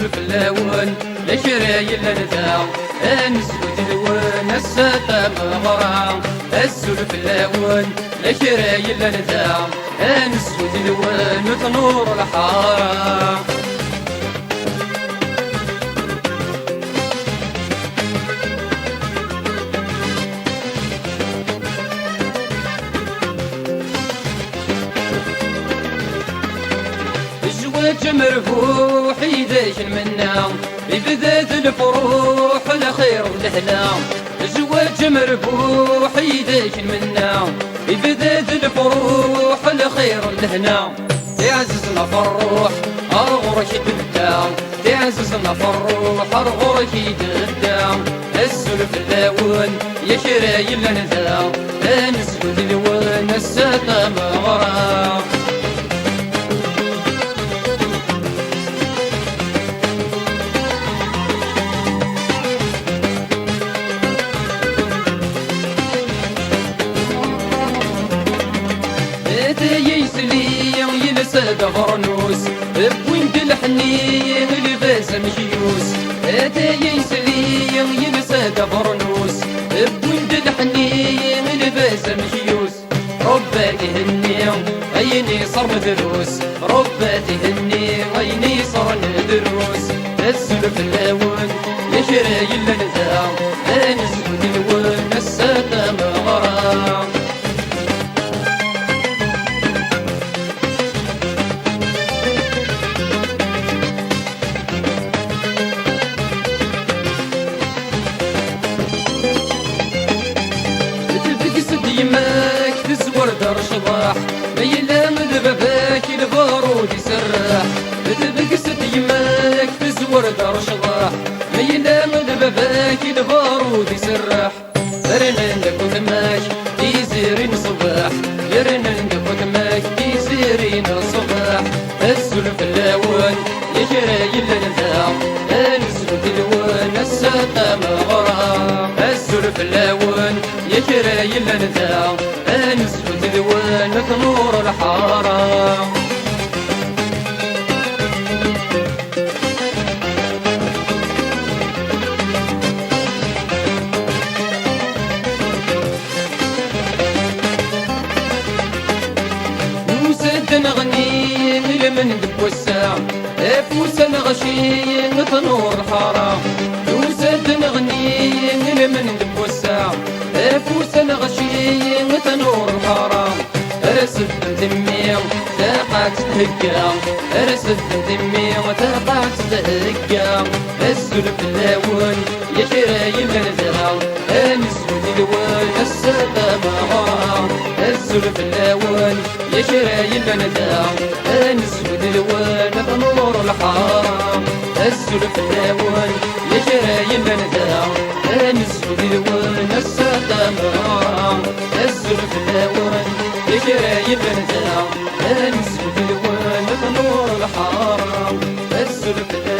اللون لشراي اللذا نسود اللون السطام غرام السلف اللون لشراي اللذا نسود اللون تنور الحارة الزواج مرفوح يداش منا بذات الفروح الخير والهنا الزواج مرفوح يداش منا بذات الفروح الخير والهنا تعززنا فالروح أرغرك تبدا تعززنا فالروح أرغرك تبدا السلف اللون يا شراي اللذا نسود اللون السطام غرام يسلي ينسى فرنوس بوين الحنين لباس مشيوس يسلي ينسى فرنوس بوين الحنين لباس مشيوس رباتي هني عيني صار مدروس رباتي هني عيني صار مدروس السلف اللون يا شراي اللذا نسود اللون السطام غرام يماك تزور دار شباح ميلا مذبباك البارود يسرح بتبقسد يماك تزور دار شباح ميلا مذبباك البارود يسرح رنندك وتماك يزيرين صباح رنندك وتماك يزيرين صباح السلف اللون يا شراي اللذا نسود اللون السطام غرام السلف اللون يا شراي اللذا نسود اللون تنور الحارة نوسد نغني لمن دب والساع فوس نغشي تنور الحارة نوسد نغني لمن دب والساع فوس نغشي تنور الحارة رسد دمي تقعد تهقى رسد دمي تقعد تهقى السلف اللون يا شراي اللذا نسود اللون السطام غرام السلف اللون يا شراي اللذا نسود اللون تنور الحارة السلف اللون يا شراي اللذا نسود اللون السطام غرام السلف اللون يا شراي اللذا نسود اللون تنور الحارة السلف اللون